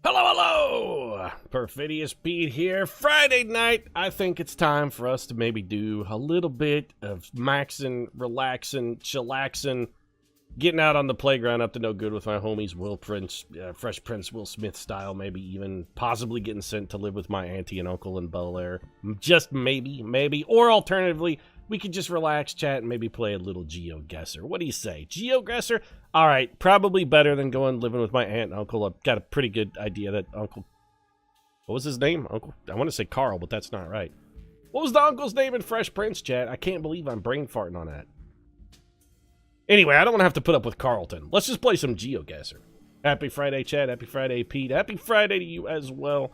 Hello, hello! Perfidious Pete here. Friday night, I think it's time for us to maybe do a little bit of maxing, relaxing, chillaxing, getting out on the playground up to no good with my homies, Fresh Prince Will Smith style, maybe even possibly getting sent to live with my auntie and uncle in Bel Air. Just maybe. Or alternatively, we could just relax, chat, and maybe play a little GeoGuessr. What do you say? GeoGuessr? Alright, probably better than going living with my aunt and uncle. I've got a pretty good idea that uncle... What was his name? Uncle? I want to say Carl, but that's not right. What was the uncle's name in Fresh Prince, chat? I can't believe I'm brain farting on that. Anyway, I don't want to have to put up with Carlton. Let's just play some GeoGuessr. Happy Friday, chat. Happy Friday, Pete. Happy Friday to you as well.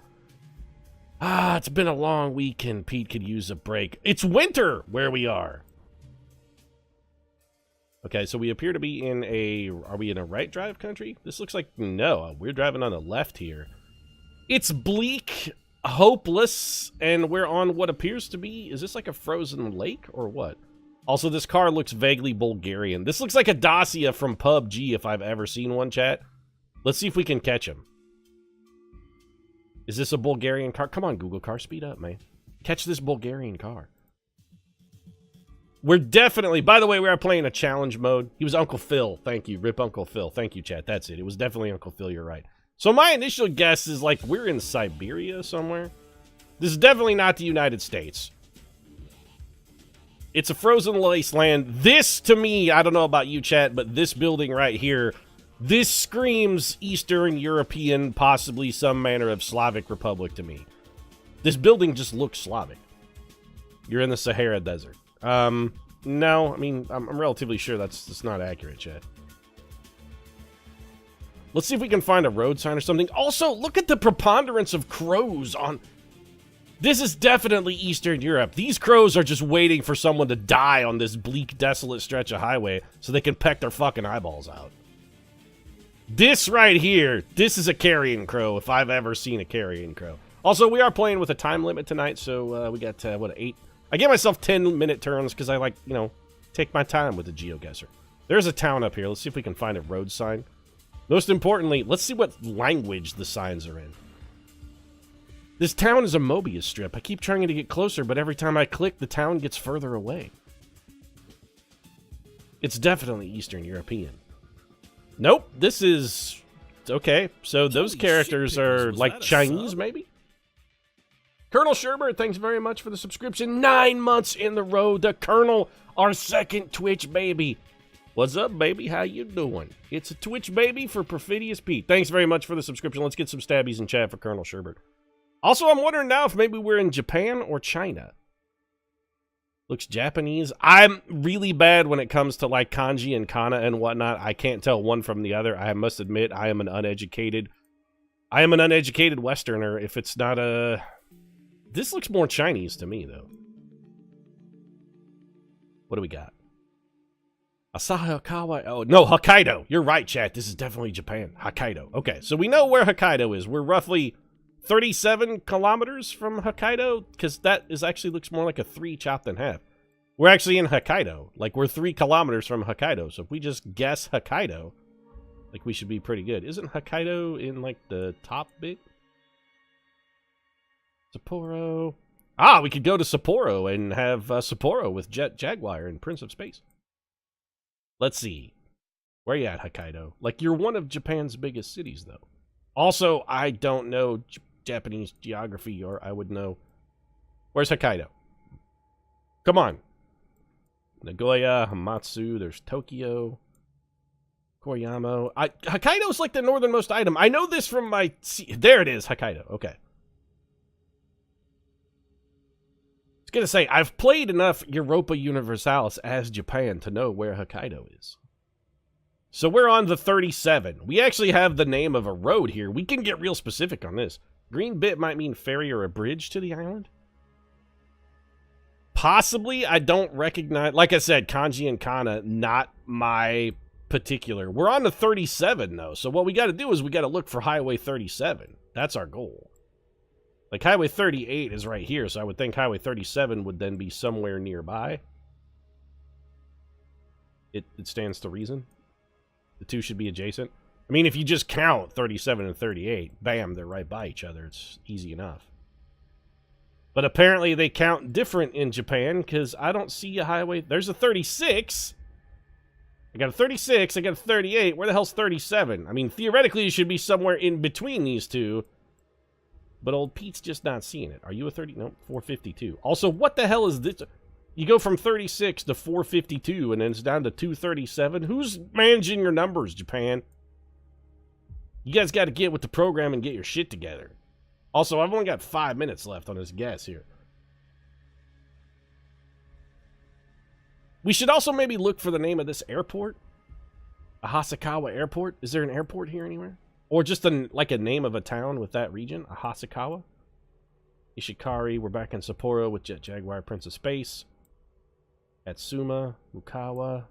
It's been a long week and Pete could use a break. It's winter where we are. Okay, so we appear to be in a... Are we in a right drive country? This looks like... No, we're driving on the left here. It's bleak, hopeless, and we're on what appears to be... Is this like a frozen lake or what? Also, this car looks vaguely Bulgarian. This looks like a Dacia from PUBG if I've ever seen one, chat. Let's see if we can catch him. Is this a Bulgarian car? Come on, Google car, speed up, man. Catch this Bulgarian car. We're definitely... By the way, we are playing a challenge mode. He was Uncle Phil. Thank you. Rip Uncle Phil. Thank you, chat. That's it. It was definitely Uncle Phil. You're right. So my initial guess is like we're in Siberia somewhere. This is definitely not the United States. It's a frozen wasteland. This, to me, I don't know about you, chat, but this building right here, this screams Eastern European, possibly some manner of Slavic republic to me. This building just looks Slavic. You're in the Sahara Desert. No, I mean, I'm relatively sure that's not accurate, chat. Let's see if we can find a road sign or something. Also, look at the preponderance of crows on... This is definitely Eastern Europe. These crows are just waiting for someone to die on this bleak, desolate stretch of highway so they can peck their fucking eyeballs out. This right here, this is a carrion crow if I've ever seen a carrion crow. Also, we are playing with a time limit tonight, so we got, what, 8... I give myself 10-minute turns because I like, you know, take my time with the GeoGuessr. There's a town up here. Let's see if we can find a road sign. Most importantly, let's see what language the signs are in. This town is a Mobius strip. I keep trying to get closer, but every time I click, the town gets further away. It's definitely Eastern European. Nope, this is... Okay, so those characters are like Chinese, maybe? Colonel Sherbert, thanks very much for the subscription. 9 months in the road. The Colonel, our second Twitch baby. What's up, baby? How you doing? It's a Twitch baby for Perfidious Pete. Thanks very much for the subscription. Let's get some stabbies in chat for Colonel Sherbert. Also, I'm wondering now if maybe we're in Japan or China. Looks Japanese. I'm really bad when it comes to like kanji and kana and whatnot. I can't tell one from the other. I must admit, I am an uneducated Westerner. If it's not a... This looks more Chinese to me, though. What do we got? Asahikawa. Oh, no, Hokkaido. You're right, chat. This is definitely Japan. Hokkaido. Okay, so we know where Hokkaido is. We're roughly 37 kilometers from Hokkaido, because that is actually looks more like a 3 chopped in half. We're actually in Hokkaido. Like, we're 3 kilometers from Hokkaido. So if we just guess Hokkaido, like, we should be pretty good. Isn't Hokkaido in, like, the top bit? Sapporo. Ah, we could go to Sapporo and have Sapporo with Jet Jaguar and Prince of Space. Let's see. Where you at, Hokkaido? Like, you're one of Japan's biggest cities, though. Also, I don't know Japanese geography, or I would know. Where's Hokkaido? Come on. Nagoya, Hamatsu, there's Tokyo. Koyama. Hokkaido's like the northernmost item. I know this from my... There it is, Hokkaido. Okay. Gonna say, I've played enough Europa Universalis as Japan to know where Hokkaido is. So we're on the 37. We actually have the name of a road here. We can get real specific on this. Green bit might mean ferry or a bridge to the island. Possibly, I don't recognize... Like I said, kanji and kana, not my particular. We're on the 37, though. So what we got to do is we got to look for Highway 37. That's our goal. Like, Highway 38 is right here, so I would think Highway 37 would then be somewhere nearby. It stands to reason. The two should be adjacent. I mean, if you just count 37 and 38, bam, they're right by each other. It's easy enough. But apparently they count different in Japan, because I don't see a highway. There's a 36. I got a 36, I got a 38. Where the hell's 37? I mean, theoretically, it should be somewhere in between these two. But old Pete's just not seeing it. Are you a 30? No, 452. Also, what the hell is this? You go from 36 to 452, and then it's down to 237. Who's managing your numbers, Japan? You guys got to get with the program and get your shit together. Also, I've only got 5 minutes left on this guess here. We should also maybe look for the name of this airport. A Hasakawa Airport. Is there an airport here anywhere? Or just like a name of a town with that region? A Hasakawa? Ishikari. We're back in Sapporo with Jet Jaguar, Prince of Space. Atsuma. Mukawa.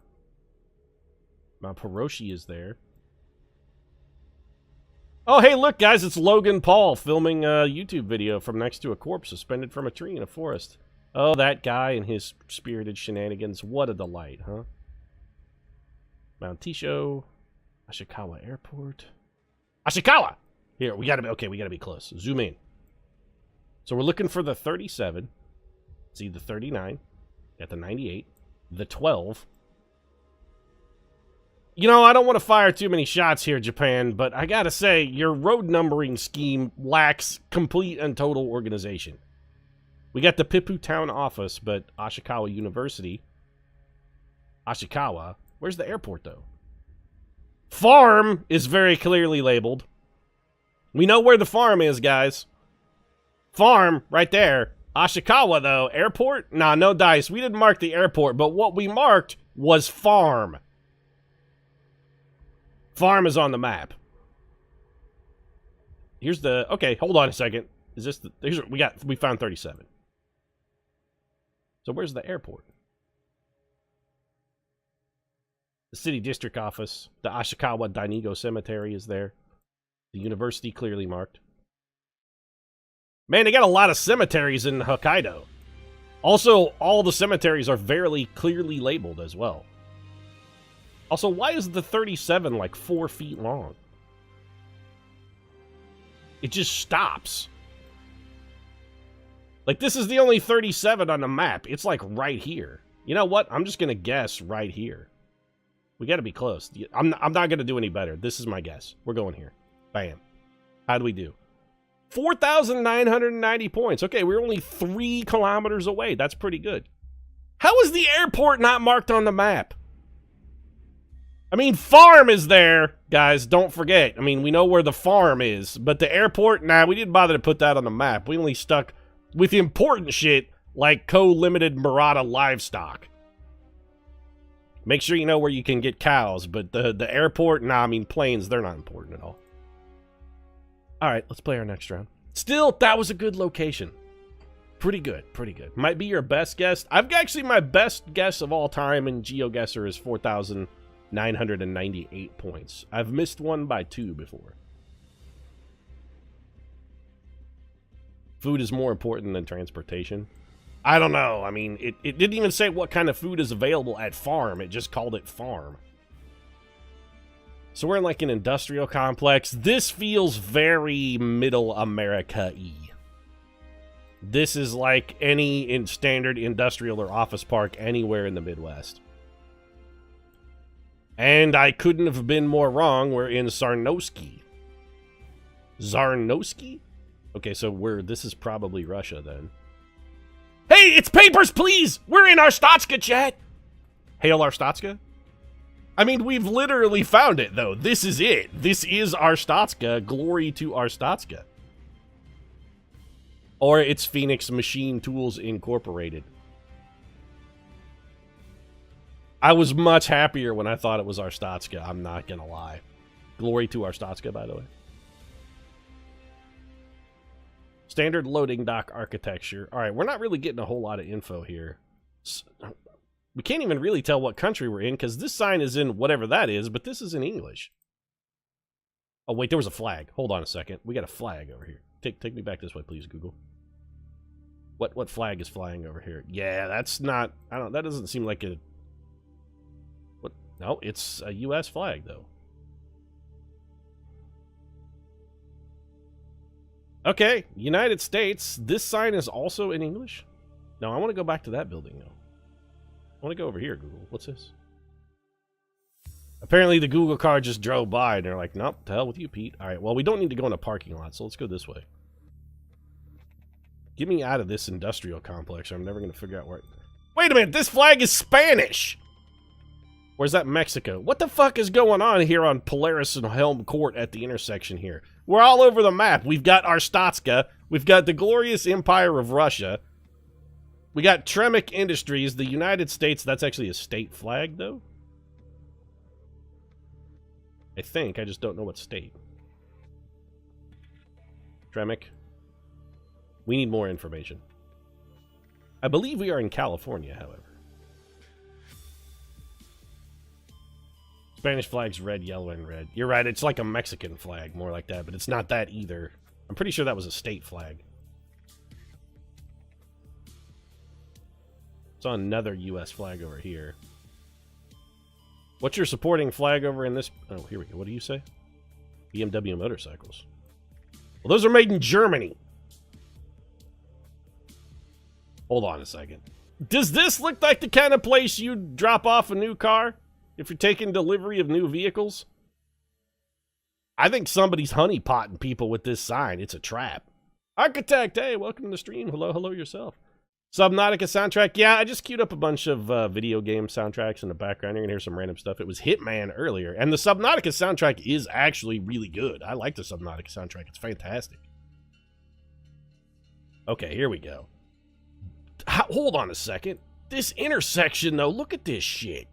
Mount Hiroshi is there. Oh, hey, look, guys. It's Logan Paul filming a YouTube video from next to a corpse suspended from a tree in a forest. Oh, that guy and his spirited shenanigans. What a delight, huh? Mount Tisho. Ashikawa Airport. Ashikawa! Here, we gotta be close. Zoom in. So we're looking for the 37. See the 39. Got the 98. The 12. You know, I don't want to fire too many shots here, Japan, but I gotta say, your road numbering scheme lacks complete and total organization. We got the Pippu Town office, but Ashikawa University. Ashikawa. Where's the airport, though? Farm is very clearly labeled. We know where the farm is, guys. Farm, right there. Ashikawa, though. Airport? Nah, no dice. We didn't mark the airport, but what we marked was farm. Farm is on the map. Here's the... Okay, hold on a second. Is this the... We found 37. So where's the airport? The city district office. The Ashikawa Dainigo Cemetery is there. The university clearly marked. Man, they got a lot of cemeteries in Hokkaido. Also, all the cemeteries are very clearly labeled as well. Also, why is the 37 like 4 feet long? It just stops. Like, this is the only 37 on the map. It's like right here. You know what? I'm just going to guess right here. We got to be close. I'm not going to do any better. This is my guess. We're going here. Bam. How do we do? 4,990 points. Okay, we're only 3 kilometers away. That's pretty good. How is the airport not marked on the map? I mean, farm is there, guys. Don't forget. I mean, we know where the farm is. But the airport, nah, we didn't bother to put that on the map. We only stuck with the important shit like co-limited Murata livestock. Make sure you know where you can get cows. But the airport, nah, I mean, planes, they're not important at all. Alright, let's play our next round. Still, that was a good location. Pretty good, pretty good. Might be your best guess. Actually, my best guess of all time in GeoGuessr is 4,998 points. I've missed one by 2 before. Food is more important than transportation. I don't know. I mean, it didn't even say what kind of food is available at farm. It just called it farm. So we're in like an industrial complex. This feels very middle America-y. This is like any standard industrial or office park anywhere in the Midwest. And I couldn't have been more wrong. We're in Zarnowski. Zarnowski? Okay, so this is probably Russia then. Hey, it's Papers, Please! We're in Arstotzka, chat! Hail Arstotzka? I mean, we've literally found it, though. This is it. This is Arstotzka. Glory to Arstotzka. Or it's Phoenix Machine Tools Incorporated. I was much happier when I thought it was Arstotzka. I'm not gonna lie. Glory to Arstotzka, by the way. Standard loading dock architecture. All right, we're not really getting a whole lot of info here. We can't even really tell what country we're in, because this sign is in whatever that is, but this is in English. Oh, wait, there was a flag. Hold on a second. We got a flag over here. Take me back this way, please, Google. What flag is flying over here? Yeah, that's not... that doesn't seem like a... What? No, it's a U.S. flag, though. Okay, United States. This sign is also in English? No, I want to go back to that building, though. I want to go over here, Google. What's this? Apparently the Google car just drove by, and they're like, nope, to hell with you, Pete. All right, well, we don't need to go in a parking lot, so let's go this way. Get me out of this industrial complex, or I'm never going to figure out where... Wait a minute, this flag is Spanish! Or is that Mexico? What the fuck is going on here on Polaris and Helm Court at the intersection here? We're all over the map. We've got Arstatska. We've got the glorious Empire of Russia. We got Tremec Industries, the United States. That's actually a state flag, though. I think. I just don't know what state. Tremec. We need more information. I believe we are in California, however. Spanish flag's red, yellow, and red. You're right, it's like a Mexican flag, more like that, but it's not that either. I'm pretty sure that was a state flag. Saw another U.S. flag over here. What's your supporting flag over in this? Oh, here we go. What do you say? BMW motorcycles. Well, those are made in Germany. Hold on a second. Does this look like the kind of place you'd drop off a new car if you're taking delivery of new vehicles? I think somebody's honeypotting people with this sign. It's a trap. Architect, hey, welcome to the stream. Hello yourself. Subnautica soundtrack. Yeah, I just queued up a bunch of video game soundtracks in the background. You're going to hear some random stuff. It was Hitman earlier. And the Subnautica soundtrack is actually really good. I like the Subnautica soundtrack. It's fantastic. Okay, here we go. Hold on a second. This intersection, though, look at this shit.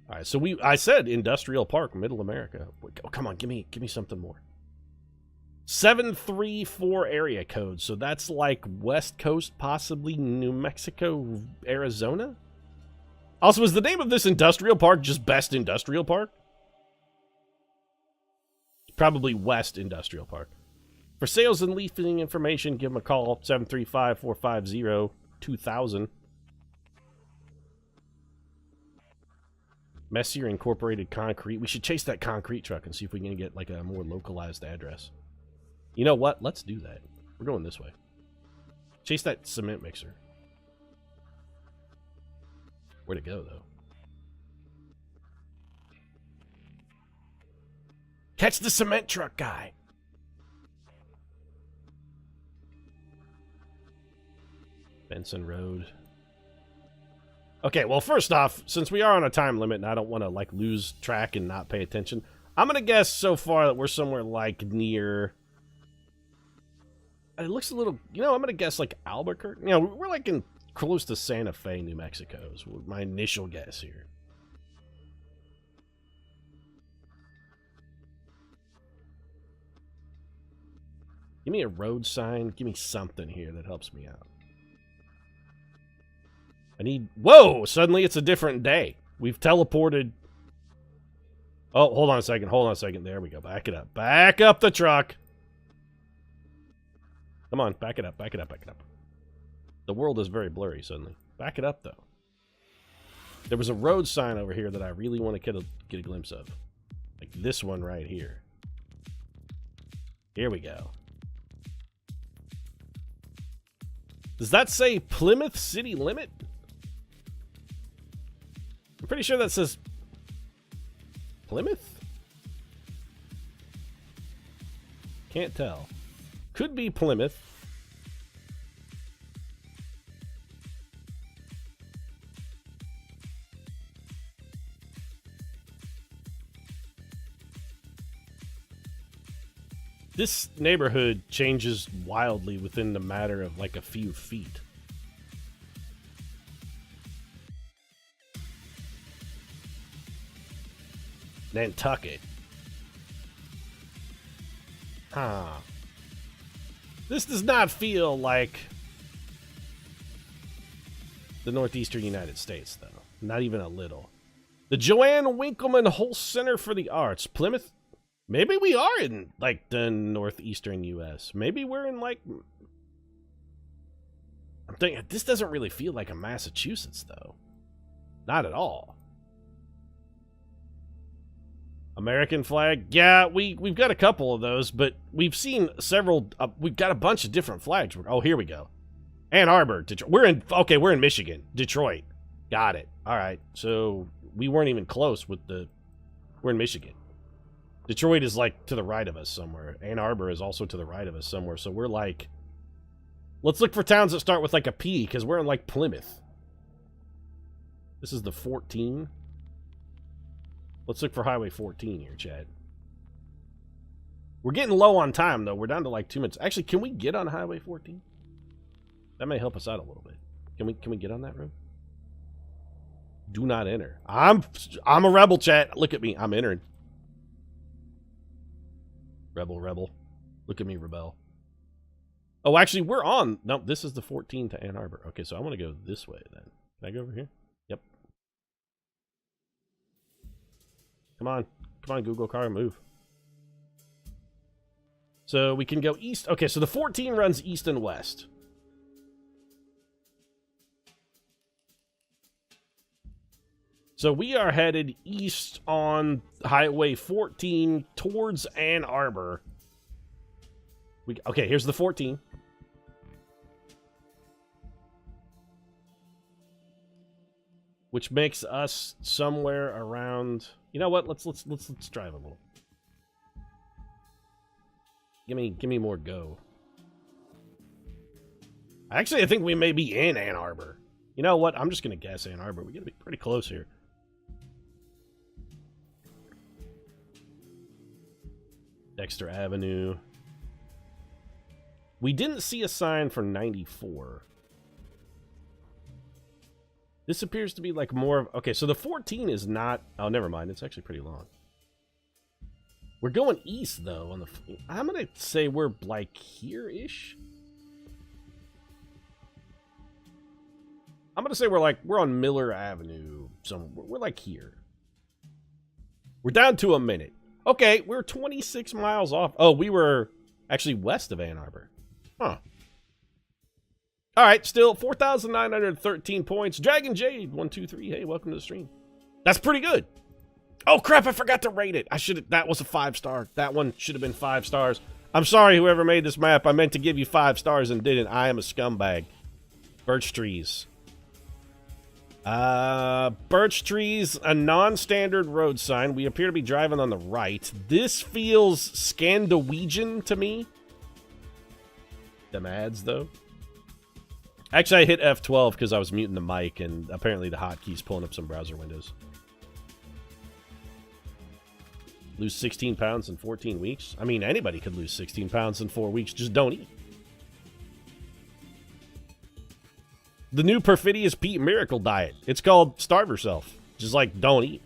All right, so I said Industrial Park, Middle America. Oh, come on, give me something more. 734 area code, so that's like West Coast, possibly New Mexico, Arizona? Also, is the name of this industrial park just Best Industrial Park? Probably West Industrial Park. For sales and leasing information, give them a call, 735-450-2000. Messier Incorporated Concrete. We should chase that concrete truck and see if we can get like a more localized address. You know what? Let's do that. We're going this way. Chase that cement mixer. Where'd it go, though? Catch the cement truck guy. Benson Road. Okay, well, first off, since we are on a time limit and I don't want to, like, lose track and not pay attention, I'm going to guess so far that we're somewhere, like, near... It looks a little... You know, I'm going to guess, like, Albuquerque. You know, we're, like, in close to Santa Fe, New Mexico is my initial guess here. Give me a road sign. Give me something here that helps me out. I need... Whoa! Suddenly it's a different day. We've teleported... Oh, hold on a second. Hold on a second. There we go. Back it up. Back up the truck. Come on. Back it up. Back it up. Back it up. The world is very blurry suddenly. Back it up, though. There was a road sign over here that I really want to get a glimpse of. Like this one right here. Here we go. Does that say Plymouth City Limit? I'm pretty sure that says Plymouth? Can't tell. Could be Plymouth. This neighborhood changes wildly within the matter of like a few feet. Nantucket. Huh. This does not feel like the northeastern United States, though. Not even a little. The Joanne Winkleman Holst Center for the Arts. Plymouth? Maybe we are in, like, the northeastern U.S. Maybe we're in, like... I'm thinking, this doesn't really feel like a Massachusetts, though. Not at all. American flag? Yeah, we've got a couple of those, but we've seen several. We've got a bunch of different flags. Oh, here we go. Ann Arbor, Detroit. We're in Michigan. Detroit. Got it. All right. So we weren't even close with we're in Michigan. Detroit is like to the right of us somewhere. Ann Arbor is also to the right of us somewhere. So we're like, let's look for towns that start with like a P, because we're in like Plymouth. This is the 14. Let's look for Highway 14 here, Chad. We're getting low on time, though. We're down to like 2 minutes. Actually, can we get on Highway 14? That may help us out a little bit. Can we get on that road? Do not enter. I'm a rebel, chat. Look at me. I'm entering. Rebel. Look at me, rebel. Oh, actually, we're on. No, this is the 14 to Ann Arbor. Okay, so I want to go this way then. Can I go over here? Yep. Come on, Google car, move. So we can go east. Okay, so the 14 runs east and west. So we are headed east on Highway 14 towards Ann Arbor. Okay, here's the 14. Which makes us somewhere around. You know what? Let's drive a little. Give me more go. Actually, I think we may be in Ann Arbor. You know what? I'm just gonna guess Ann Arbor. We gotta be pretty close here. Dexter Avenue. We didn't see a sign for 94. This appears to be like more of... Okay, so the 14 is not... Oh, never mind. It's actually pretty long. We're going east, though. On the... I'm going to say we're like here-ish. I'm going to say we're on Miller Avenue. We're like here. We're down to a minute. Okay, we're 26 miles off. Oh, we were actually west of Ann Arbor. Huh. All right, still 4,913 points. Dragon Jade 123. Hey, welcome to the stream. That's pretty good. Oh crap! I forgot to rate it. That was a 5-star. That one should have been 5 stars. I'm sorry, whoever made this map. I meant to give you 5 stars and didn't. I am a scumbag. Birch trees. Birch trees, a non-standard road sign. We appear to be driving on the right. This feels Scandinavian to me. Them ads, though. Actually, I hit F12 because I was muting the mic, and apparently the hotkeys pulling up some browser windows. Lose 16 pounds in 14 weeks? I mean, anybody could lose 16 pounds in 4 weeks. Just don't eat. The new Perfidious Pete Miracle Diet. It's called Starve Yourself. Just like, don't eat.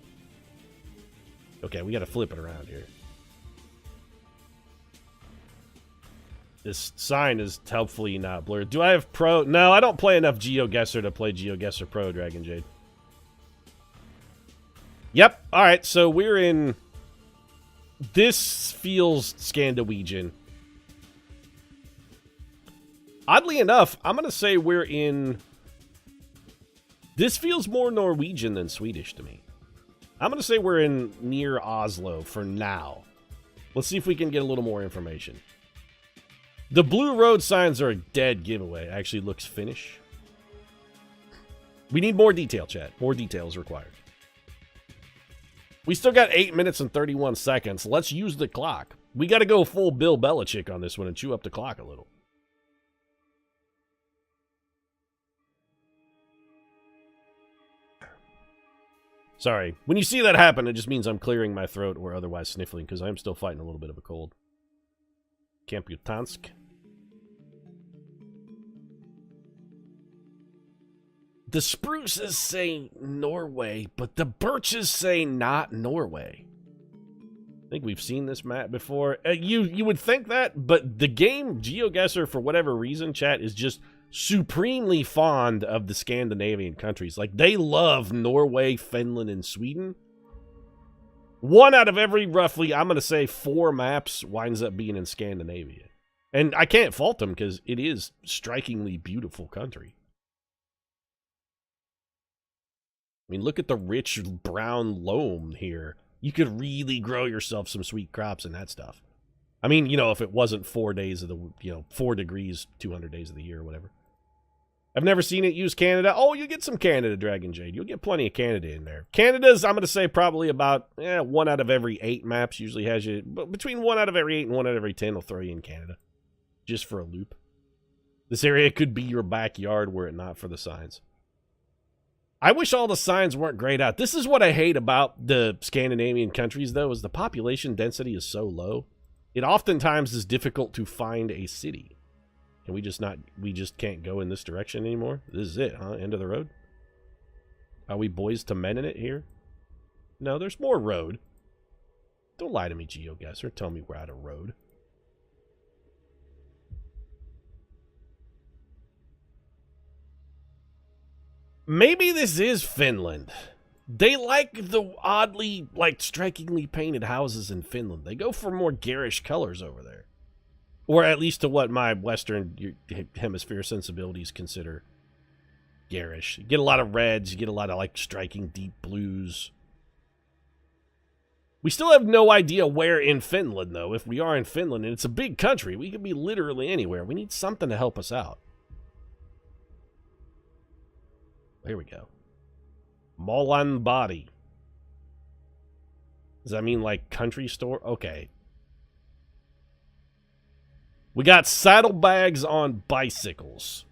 Okay, we gotta flip it around here. This sign is helpfully not blurred. Do I have Pro? No, I don't play enough GeoGuessr to play GeoGuessr Pro, Dragon Jade. Yep. Alright, so we're in... This feels Scandinavian. Oddly enough, I'm going to say we're in... This feels more Norwegian than Swedish to me. I'm going to say we're in near Oslo for now. Let's see if we can get a little more information. The blue road signs are a dead giveaway. It actually looks Finnish. We need more detail, chat. More details required. We still got 8 minutes and 31 seconds. Let's use the clock. We got to go full Bill Belichick on this one and chew up the clock a little. Sorry. When you see that happen, it just means I'm clearing my throat or otherwise sniffling, because I'm still fighting a little bit of a cold. Kamputansk. The spruces say Norway, but the birches say not Norway. I think we've seen this map before. You would think that, but the game GeoGuessr, for whatever reason, chat, is just supremely fond of the Scandinavian countries. Like, they love Norway, Finland, and Sweden. 1 out of every, roughly, I'm going to say 4 maps winds up being in Scandinavia. And I can't fault them, because it is strikingly beautiful country. I mean, look at the rich brown loam here. You could really grow yourself some sweet crops and that stuff. I mean, you know, if it wasn't 4 days of the, 4 degrees, 200 days of the year or whatever. I've never seen it use Canada. Oh, you get some Canada Dragon Jade. You'll get plenty of Canada in there. Canada's, I'm going to say, probably about 1 out of every 8 maps usually has you. But between 1 out of every 8 and 1 out of every 10 will throw you in Canada. Just for a loop. This area could be your backyard were it not for the signs. I wish all the signs weren't grayed out. This is what I hate about the Scandinavian countries, though, is the population density is so low. It oftentimes is difficult to find a city. Can we just can't go in this direction anymore? This is it, huh? End of the road? Are we boys to men in it here? No, there's more road. Don't lie to me, GeoGuessr. Tell me we're out of road. Maybe this is Finland. They like the oddly, strikingly painted houses in Finland. They go for more garish colors over there. Or at least to what my Western Hemisphere sensibilities consider garish. You get a lot of reds, you get a lot of, striking deep blues. We still have no idea where in Finland, though. If we are in Finland, and it's a big country, we could be literally anywhere. We need something to help us out. Here we go. Molan Body. Does that mean, country store? Okay. We got saddlebags on bicycles.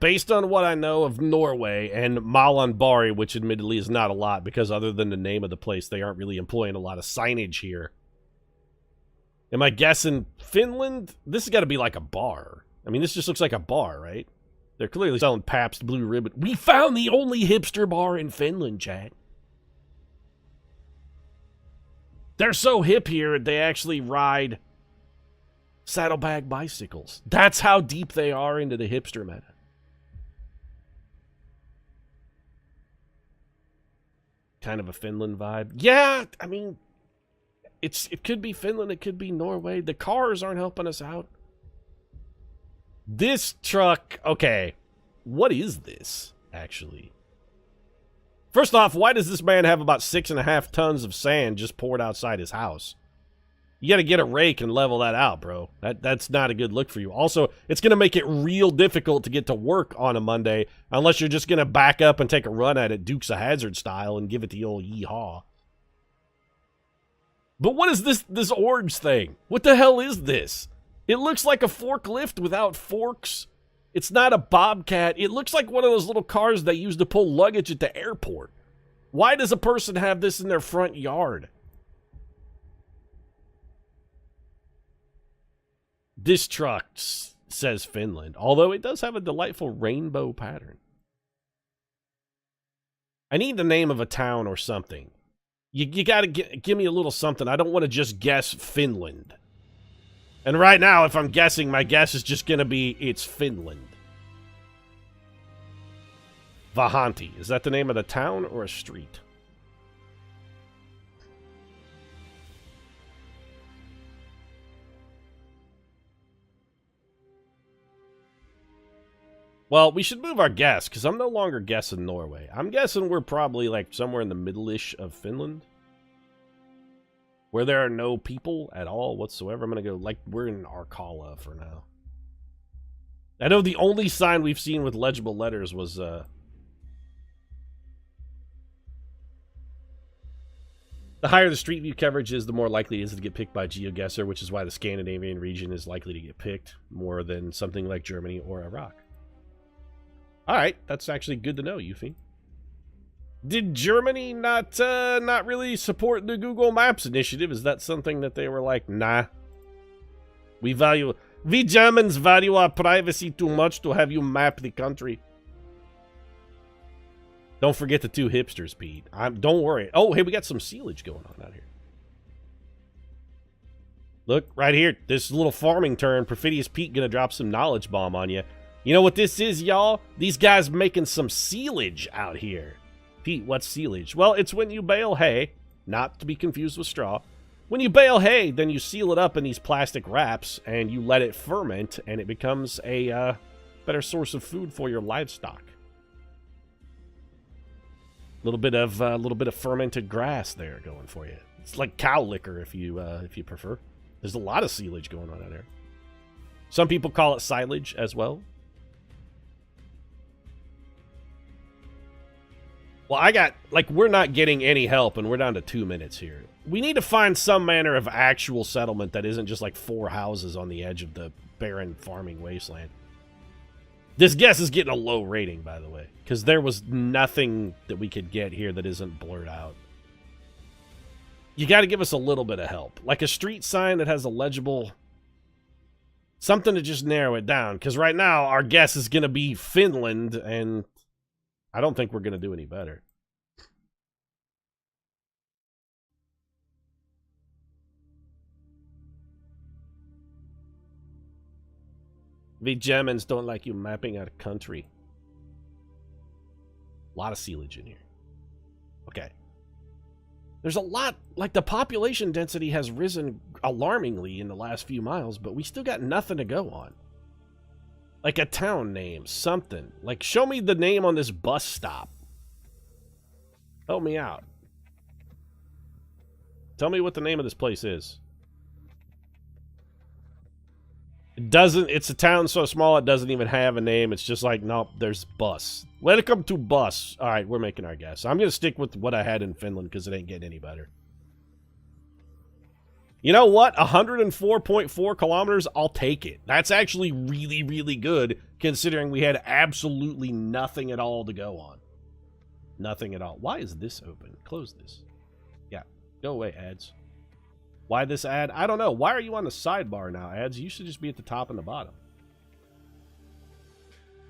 Based on what I know of Norway and Malanbari, which admittedly is not a lot, because other than the name of the place, they aren't really employing a lot of signage here. Am I guessing Finland? This has got to be like a bar. I mean, this just looks like a bar, right? They're clearly selling Pabst Blue Ribbon. We found the only hipster bar in Finland, Chad. They're so hip here, they actually ride saddlebag bicycles. That's how deep they are into the hipster meta. Kind of a Finland vibe. Yeah, I mean, it could be Finland, it could be Norway. The cars aren't helping us out. This truck, okay, what is this, actually? First off, why does this man have about 6.5 tons of sand just poured outside his house? You got to get a rake and level that out, bro. That's not a good look for you. Also, it's going to make it real difficult to get to work on a Monday unless you're just going to back up and take a run at it Dukes of Hazzard style and give it the old yeehaw. But what is this orange thing? What the hell is this? It looks like a forklift without forks. It's not a Bobcat. It looks like one of those little cars they use to pull luggage at the airport. Why does a person have this in their front yard? This truck says Finland, although it does have a delightful rainbow pattern. I need the name of a town or something. You gotta give me a little something. I don't want to just guess Finland. And right now, if I'm guessing, my guess is just going to be, it's Finland. Vahanti. Is that the name of the town or a street? Well, we should move our guess, because I'm no longer guessing Norway. I'm guessing we're probably, somewhere in the middle-ish of Finland. Where there are no people at all whatsoever. I'm going to go, we're in Arkala for now. I know the only sign we've seen with legible letters was, the higher the street view coverage is, the more likely it is to get picked by GeoGuessr, which is why the Scandinavian region is likely to get picked more than something like Germany or Iraq. Alright, that's actually good to know, Yuffie. Did Germany not really support the Google Maps initiative? Is that something that they were like, nah? We Germans value our privacy too much to have you map the country. Don't forget the 2 hipsters, Pete. Don't worry. Oh, hey, we got some sealage going on out here. Look, right here, this little farming turn, Perfidious Pete gonna drop some knowledge bomb on you. You know what this is, y'all? These guys making some sealage out here. Pete, what's sealage? Well, it's when you bale hay, not to be confused with straw. When you bale hay, then you seal it up in these plastic wraps, and you let it ferment, and it becomes a better source of food for your livestock. Little bit of fermented grass there going for you. It's like cow liquor if you prefer. There's a lot of silage going on out there. Some people call it silage as well. Well, we're not getting any help, and we're down to 2 minutes here. We need to find some manner of actual settlement that isn't just like 4 houses on the edge of the barren farming wasteland. This guess is getting a low rating, by the way, because there was nothing that we could get here that isn't blurred out. You got to give us a little bit of help, like a street sign that has a legible... something to just narrow it down, because right now our guess is going to be Finland, and I don't think we're going to do any better. The Germans don't like you mapping out a country. A lot of silage in here. Okay. There's a lot, like the population density has risen alarmingly in the last few miles, but we still got nothing to go on. Like a town name, something. Like, show me the name on this bus stop. Help me out. Tell me what the name of this place is. It doesn't, it's a town so small it doesn't even have a name. It's just like, nope, there's bus. Welcome to bus. All right, we're making our guess. I'm going to stick with what I had in Finland because it ain't getting any better. You know what? 104.4 kilometers, I'll take it. That's actually really, really good considering we had absolutely nothing at all to go on. Nothing at all. Why is this open? Close this. Yeah, go away, ads. Why this ad? I don't know. Why are you on the sidebar now, ads? You should just be at the top and the bottom.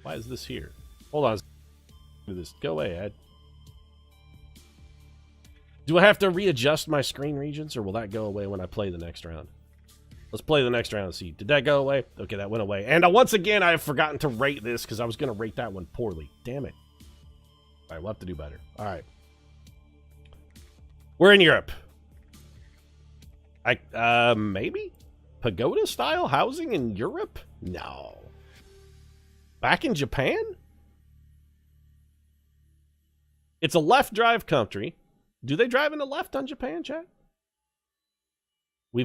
Why is this here? Hold on. Do this. Go away, ad. Do I have to readjust my screen regions, or will that go away when I play the next round? Let's play the next round and see. Did that go away? Okay, that went away. And once again, I have forgotten to rate this because I was going to rate that one poorly. Damn it. All right, we'll have to do better. All right. We're in Europe. Maybe? Pagoda-style housing in Europe? No. Back in Japan? It's a left-drive country. Do they drive in the left on Japan, chat? We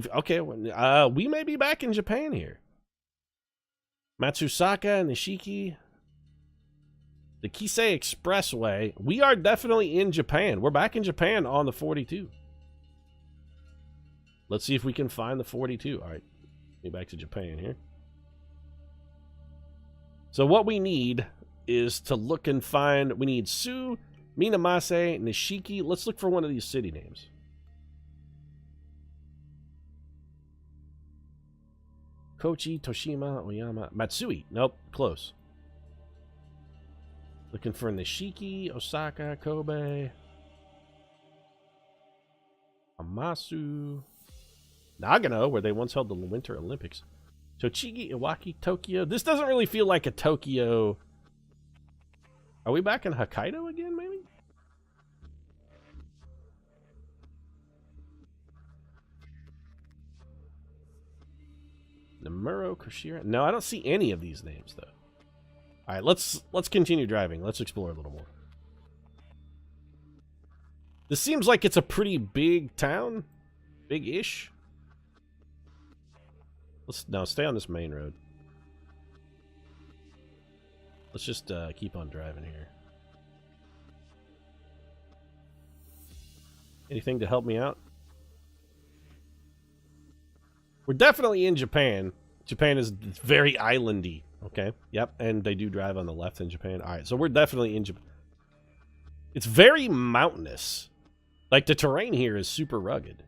may be back in Japan here. Matsusaka, Nishiki, the Kisei Expressway. We are definitely in Japan. We're back in Japan on the 42. Let's see if we can find the 42. All right, get back to Japan here. So what we need is to look and find, we need Su, Minamase, Nishiki. Let's look for one of these city names. Kochi, Toshima, Oyama, Matsui. Nope, close. Looking for Nishiki, Osaka, Kobe, Amasu, Nagano, where they once held the Winter Olympics. Tochigi, Iwaki, Tokyo. This doesn't really feel like a Tokyo. Are we back in Hokkaido again, maybe? Namuro, Koshira. No, I don't see any of these names, though. All right, let's continue driving. Let's explore a little more. This seems like it's a pretty big town. Big-ish. No, stay on this main road. Let's just keep on driving here. Anything to help me out? We're definitely in Japan. Japan is very islandy. Okay. Yep. And they do drive on the left in Japan. All right. So we're definitely in Japan. It's very mountainous. Like the terrain here is super rugged.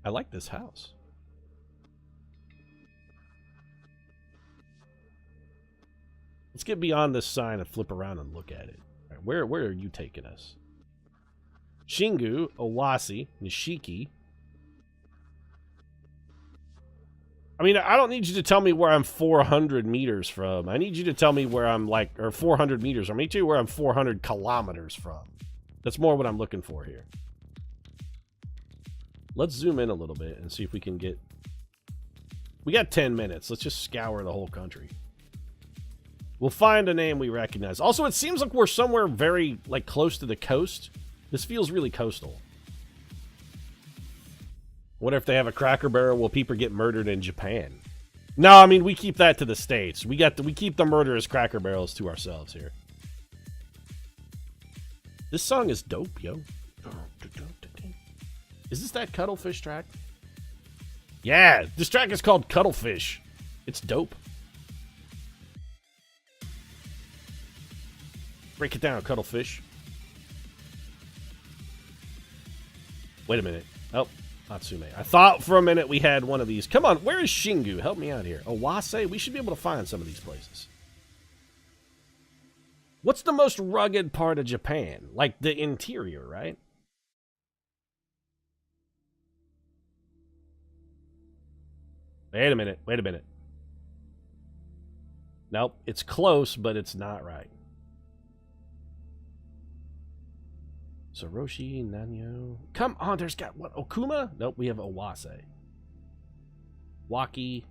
I like this house. Let's get beyond this sign and flip around and look at it. All right, where are you taking us? Shingu, Owasi, Nishiki. I mean, I don't need you to tell me where I'm 400 meters from. I need you to tell me where I'm like, or 400 meters. Or me too, where I'm 400 kilometers from. That's more what I'm looking for here. Let's zoom in a little bit and see if we can get... We got 10 minutes. Let's just scour the whole country. We'll find a name we recognize. Also, it seems like we're somewhere very, like, close to the coast. This feels really coastal. What if they have a Cracker Barrel while people get murdered in Japan? No, I mean, we keep that to the States. We keep the murderous Cracker Barrels to ourselves here. This song is dope, yo. Is this that Cuttlefish track? Yeah, this track is called Cuttlefish. It's dope. Break it down, Cuttlefish. Wait a minute. Oh, Natsume. I thought for a minute we had one of these. Come on, where is Shingu? Help me out here. Owase? We should be able to find some of these places. What's the most rugged part of Japan? Like the interior, right? Wait a minute. Wait a minute. Nope, it's close, but it's not right. Soroshi, Nanyo. Come on, there's got what? Okuma? Nope, we have Owase. Waki.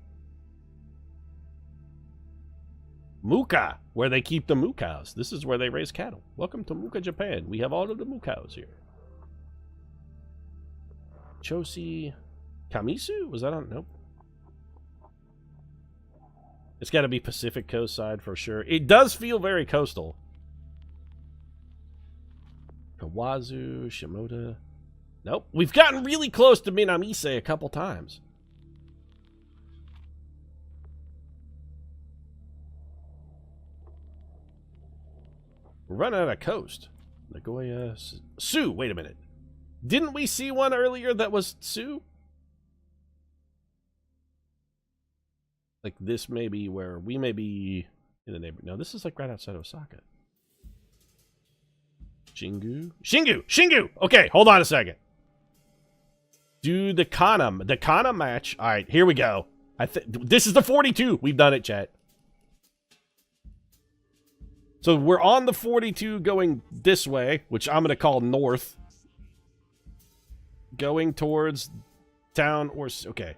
Muka, where they keep the moo cows. This is where they raise cattle. Welcome to Muka, Japan. We have all of the moo cows here. Chosi. Kamisu? Was that on? Nope. It's got to be Pacific Coast side for sure. It does feel very coastal. Kawazu, Shimoda. Nope. We've gotten really close to Minamise a couple times. We're running out of coast. Nagoya. Sue, wait a minute. Didn't we see one earlier that was Sue? Like this may be where we may be in the neighborhood. No, this is like right outside Osaka. Shingu? Shingu! Shingu! Okay, hold on a second. Do the Kana match. All right, here we go. This is the 42. We've done it, chat. So we're on the 42 going this way, which I'm going to call north. Going towards town or... Okay.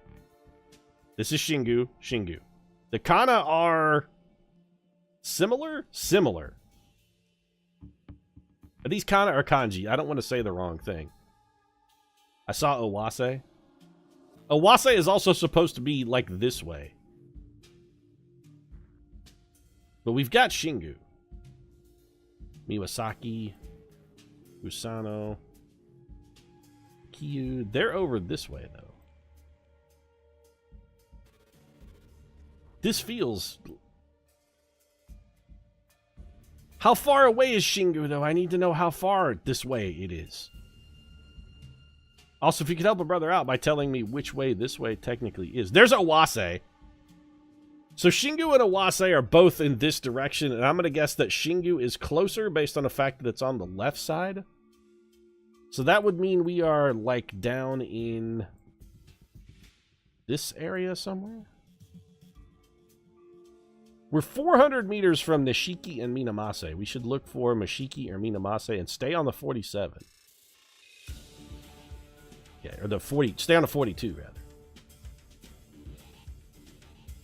This is Shingu. Shingu. The Kana are similar? Similar. Are these Kana or Kanji? I don't want to say the wrong thing. I saw Owase. Owase is also supposed to be like this way. But we've got Shingu. Miwasaki. Usano. Kyu. They're over this way, though. This feels... How far away is Shingu, though? I need to know how far this way it is. Also, if you could help a brother out by telling me which way this way technically is. There's Owase. So Shingu and Owase are both in this direction, and I'm going to guess that Shingu is closer based on the fact that it's on the left side. So that would mean we are, like, down in this area somewhere? We're 400 meters from Nishiki and Minamase. We should look for Mashiki or Minamase and stay on the 47. Okay, or the 40. Stay on the 42, rather.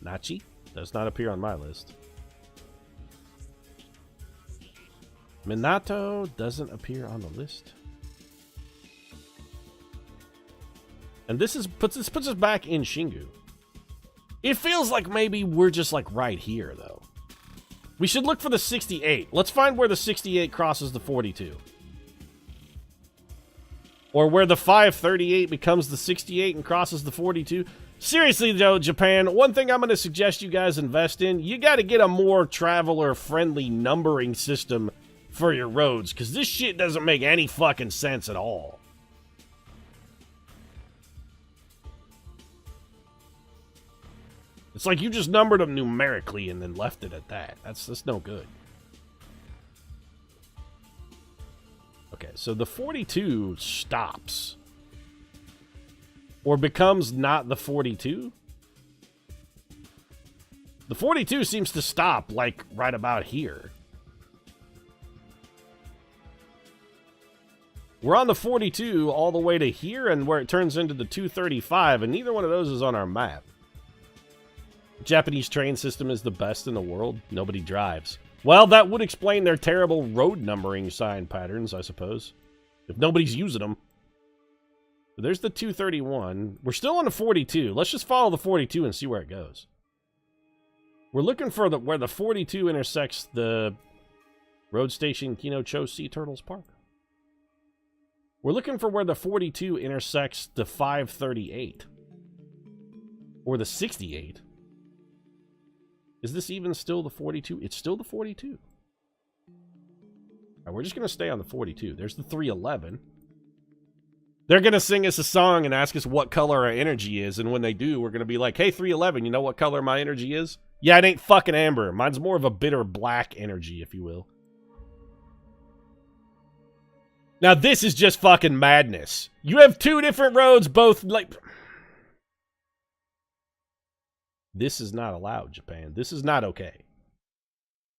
Nachi does not appear on my list. Minato doesn't appear on the list. And this puts us back in Shingu. It feels like maybe we're just like right here, though. We should look for the 68. Let's find where the 68 crosses the 42. Or where the 538 becomes the 68 and crosses the 42. Seriously, though, Japan, one thing I'm going to suggest you guys invest in, you got to get a more traveler-friendly numbering system for your roads, because this shit doesn't make any fucking sense at all. It's like you just numbered them numerically and then left it at that. That's no good. Okay, so the 42 stops. Or becomes not the 42? The 42 seems to stop, like, right about here. We're on the 42 all the way to here and where it turns into the 235, and neither one of those is on our map. Japanese train system is the best in the world. Nobody drives. Well, that would explain their terrible road numbering sign patterns, I suppose. If nobody's using them. But there's the 231. We're still on the 42. Let's just follow the 42 and see where it goes. We're looking for where the 42 intersects the road station Kinocho Sea Turtles Park. We're looking for where the 42 intersects the 538. Or the 68. Is this even still the 42? It's still the 42. Alright, we're just going to stay on the 42. There's the 311. They're going to sing us a song and ask us what color our energy is. And when they do, we're going to be like, hey, 311, you know what color my energy is? Yeah, it ain't fucking amber. Mine's more of a bitter black energy, if you will. Now, this is just fucking madness. You have two different roads, both like... This is not allowed, Japan. This is not okay.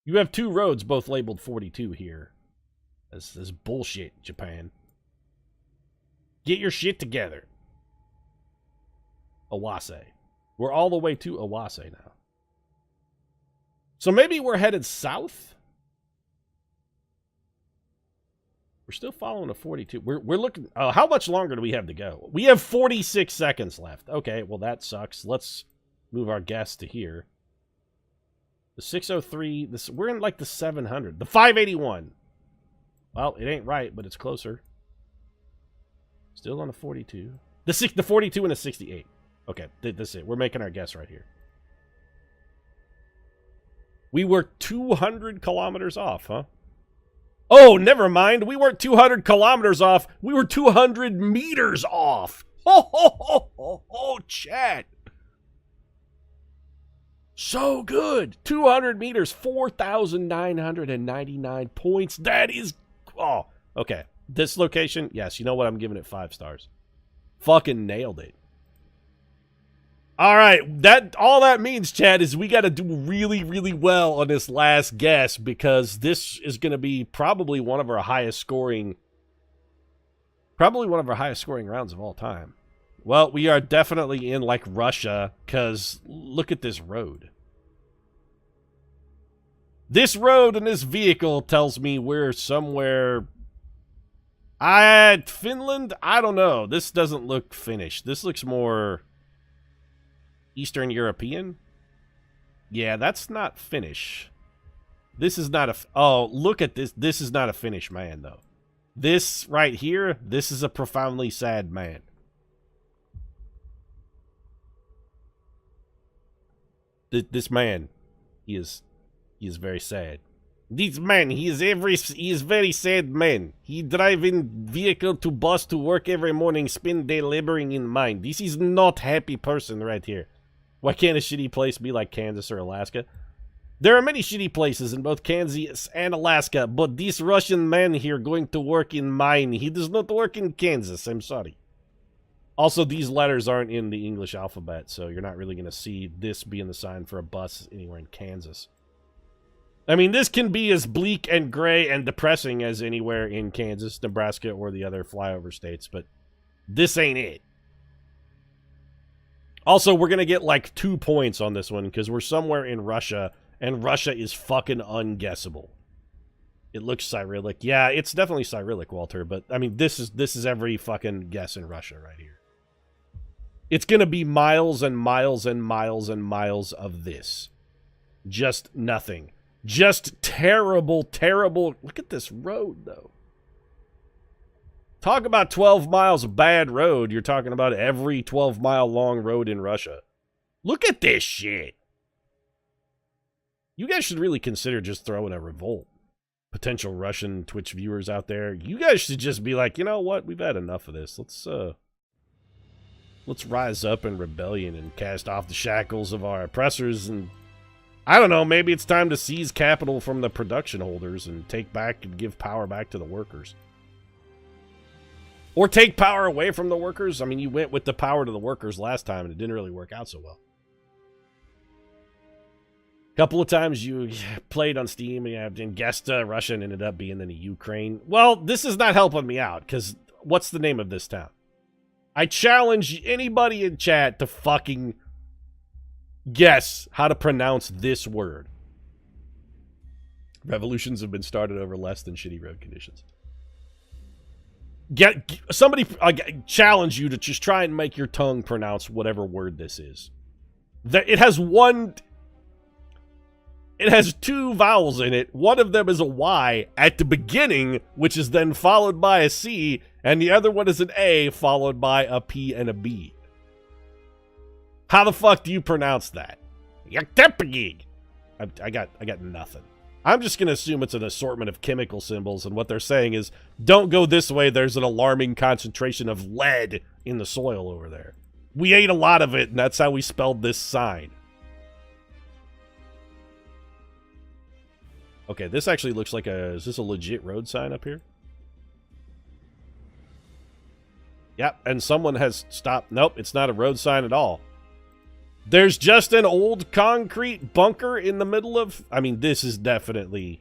You have two roads, both labeled 42 here. This is bullshit, Japan. Get your shit together. Awase. We're all the way to Awase now. So maybe we're headed south? We're still following a 42. We're looking... how much longer do we have to go? We have 46 seconds left. Okay, well that sucks. Let's move our guess to here. The 603... we're in like the 700. The 581. Well, it ain't right, but it's closer. Still on a 42. The 42 and a 68. Okay, that's it. We're making our guess right here. We were 200 kilometers off, huh? Oh, never mind. We weren't 200 kilometers off. We were 200 meters off. Oh, chat. So good. 200 meters, 4,999 points. That is... Oh, okay. This location, yes, you know what? I'm giving it 5 stars. Fucking nailed it. All right, all that means, Chad, is we got to do really, really well on this last guess because this is going to be probably one of our highest scoring rounds of all time. Well, we are definitely in like Russia because look at this road. This road and this vehicle tells me we're somewhere... Finland? I don't know. This doesn't look Finnish. This looks more Eastern European. Yeah, that's not Finnish. This is not a... Oh, look at this. This is not a Finnish man, though. This right here, this is a profoundly sad man. This man, he is very sad. This man, he is very sad man. He drive in vehicle to bus to work every morning, spend day laboring in mine. This is not happy person right here. Why can't a shitty place be like Kansas or Alaska? There are many shitty places in both Kansas and Alaska, but this Russian man here going to work in mine, he does not work in Kansas. I'm sorry. Also, these letters aren't in the English alphabet, so you're not really going to see this being the sign for a bus anywhere in Kansas. I mean, this can be as bleak and gray and depressing as anywhere in Kansas, Nebraska, or the other flyover states, but this ain't it. Also, we're going to get like 2 points on this one because we're somewhere in Russia, and Russia is fucking unguessable. It looks Cyrillic. Yeah, it's definitely Cyrillic, Walter, but I mean, this is every fucking guess in Russia right here. It's going to be miles and miles and miles and miles of this. Just nothing. Just terrible, terrible. Look at this road, though. Talk about 12 miles of bad road. You're talking about every 12-mile long road in Russia. Look at this shit. You guys should really consider just throwing a revolt. Potential Russian Twitch viewers out there. You guys should just be like, you know what? We've had enough of this. Let's rise up in rebellion and cast off the shackles of our oppressors and I don't know, maybe it's time to seize capital from the production holders and take back and give power back to the workers. Or take power away from the workers. I mean, you went with the power to the workers last time and it didn't really work out so well. A couple of times you played on Steam and guessed Russia and ended up being in the Ukraine. Well, this is not helping me out because what's the name of this town? I challenge anybody in chat to fucking Guess how to pronounce this word. Revolutions have been started over less than shitty road conditions. Somebody challenge you to just try and make your tongue pronounce whatever word this is. It has two vowels in it. One of them is a Y at the beginning, which is then followed by a C, and the other one is an A followed by a P and a B. How the fuck do you pronounce that? I got nothing. I'm just going to assume it's an assortment of chemical symbols, and what they're saying is, don't go this way, there's an alarming concentration of lead in the soil over there. We ate a lot of it, and that's how we spelled this sign. Okay, this actually looks like is this a legit road sign up here? Yep, and someone has stopped. Nope, it's not a road sign at all. There's just an old concrete bunker in the middle of... I mean, this is definitely...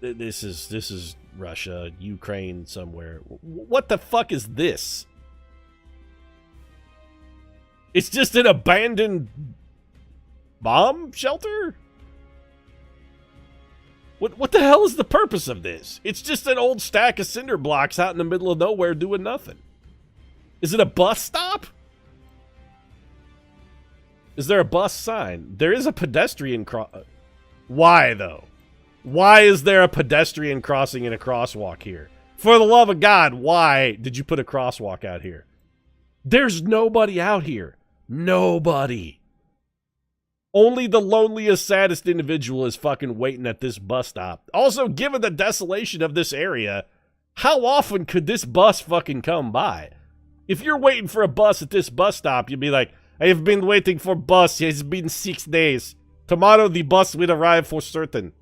This is Russia, Ukraine, somewhere. What the fuck is this? It's just an abandoned bomb shelter? What the hell is the purpose of this? It's just an old stack of cinder blocks out in the middle of nowhere doing nothing. Is it a bus stop? Is there a bus sign? There is a pedestrian Why, though? Why is there a pedestrian crossing and a crosswalk here? For the love of God, why did you put a crosswalk out here? There's nobody out here. Nobody. Only the loneliest, saddest individual is fucking waiting at this bus stop. Also, given the desolation of this area, how often could this bus fucking come by? If you're waiting for a bus at this bus stop, you'd be like, I have been waiting for bus. It's been 6 days. Tomorrow the bus will arrive for certain.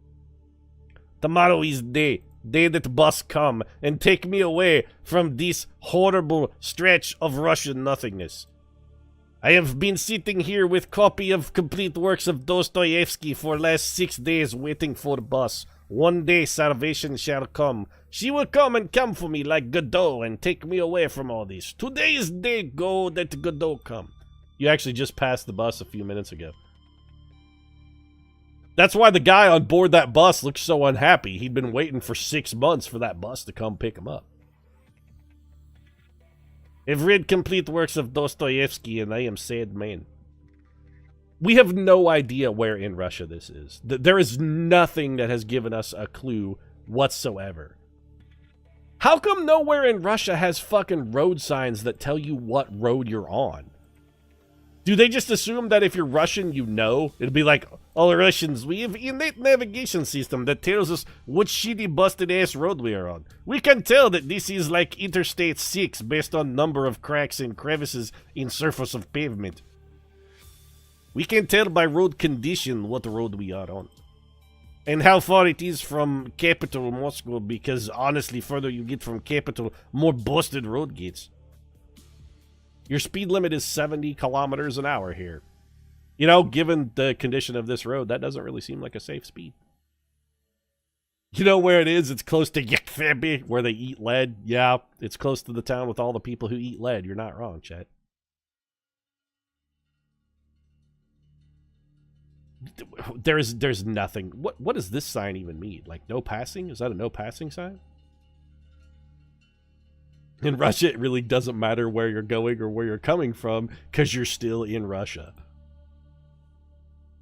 Tomorrow is day that bus come and take me away from this horrible stretch of Russian nothingness. I have been sitting here with copy of complete works of Dostoevsky for last 6 days waiting for the bus. One day salvation shall come. She will come and come for me like Godot and take me away from all this. Today is day go that Godot come. You actually just passed the bus a few minutes ago. That's why the guy on board that bus looks so unhappy. He'd been waiting for 6 months for that bus to come pick him up. I've read complete works of Dostoevsky and I am sad man. We have no idea where in Russia this is. There is nothing that has given us a clue whatsoever. How come nowhere in Russia has fucking road signs that tell you what road you're on? Do they just assume that if you're Russian, you know? It'll be like, all Russians, we have innate navigation system that tells us what shitty busted-ass road we are on. We can tell that this is like Interstate 6 based on number of cracks and crevices in surface of pavement. We can tell by road condition what road we are on. And how far it is from capital Moscow, because honestly, further you get from capital, more busted road gets. Your speed limit is 70 kilometers an hour here. You know, given the condition of this road, that doesn't really seem like a safe speed. You know where it is? It's close to Yekfebi, where they eat lead. Yeah, it's close to the town with all the people who eat lead. You're not wrong, Chet. There's nothing. What does this sign even mean? Like, no passing? Is that a no passing sign? In Russia, it really doesn't matter where you're going or where you're coming from, because you're still in Russia.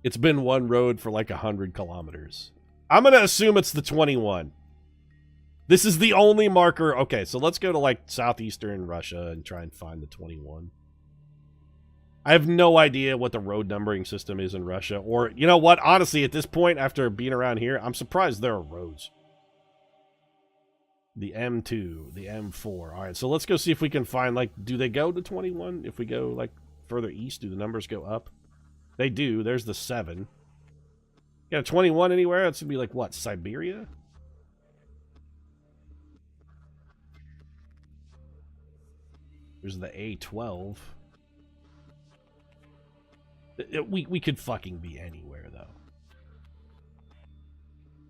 It's been one road for like 100 kilometers. I'm going to assume it's the 21. This is the only marker. Okay, so let's go to like southeastern Russia and try and find the 21. I have no idea what the road numbering system is in Russia. Or, you know what? Honestly, at this point, after being around here, I'm surprised there are roads. The M2, the M4. All right, so let's go see if we can find, like, do they go to 21? If we go, like, further east, do the numbers go up? They do. There's the 7. Got a 21 anywhere? That's going to be, like, what, Siberia? There's the A12. We could fucking be anywhere, though.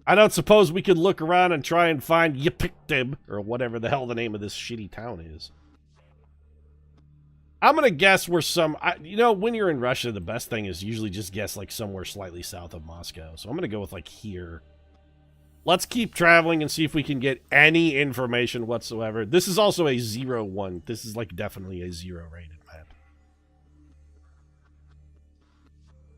I don't suppose we could look around and try and find Ypiktib, or whatever the hell the name of this shitty town is. I'm going to guess we're you know, when you're in Russia, the best thing is usually just guess like somewhere slightly south of Moscow. So I'm going to go with like here. Let's keep traveling and see if we can get any information whatsoever. This is also a 0-1. This is like definitely a 0 rated map.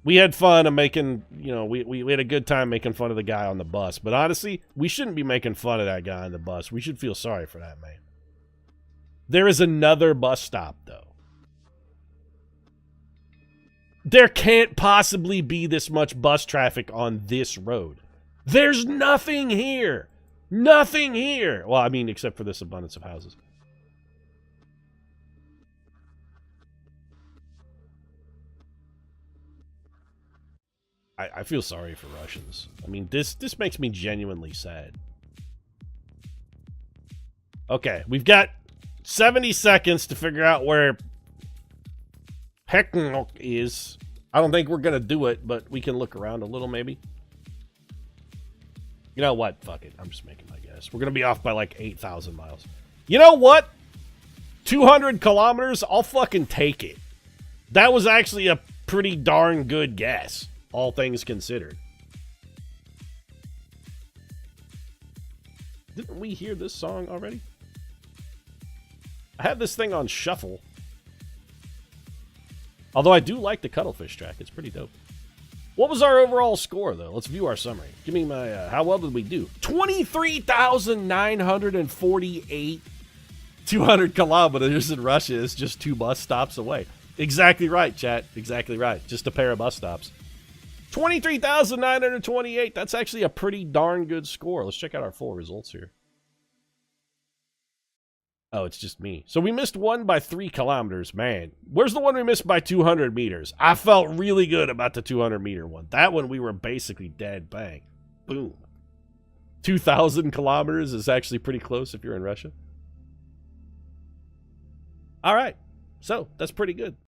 We had fun of making, you know, we had a good time making fun of the guy on the bus. But honestly, we shouldn't be making fun of that guy on the bus. We should feel sorry for that man. There is another bus stop, though. There can't possibly be this much bus traffic on this road. There's nothing here. Nothing here. Well, I mean, except for this abundance of houses. I feel sorry for Russians. I mean, this makes me genuinely sad. Okay, we've got 70 seconds to figure out where Heknok is. I don't think we're going to do it, but we can look around a little maybe. You know what? Fuck it. I'm just making my guess. We're going to be off by like 8,000 miles. You know what? 200 kilometers? I'll fucking take it. That was actually a pretty darn good guess, all things considered. Didn't we hear this song already? I have this thing on shuffle. Although I do like the Cuttlefish track. It's pretty dope. What was our overall score, though? Let's view our summary. Give me my, how well did we do? 23,948. 200 kilometers in Russia is just 2 bus stops away. Exactly right, chat. Exactly right. Just a pair of bus stops. 23,928. That's actually a pretty darn good score. Let's check out our full results here. Oh, it's just me. So we missed one by 3 kilometers. Man, where's the one we missed by 200 meters? I felt really good about the 200 meter one. That one we were basically dead bang. Boom. 2,000 kilometers is actually pretty close if you're in Russia. All right. So that's pretty good.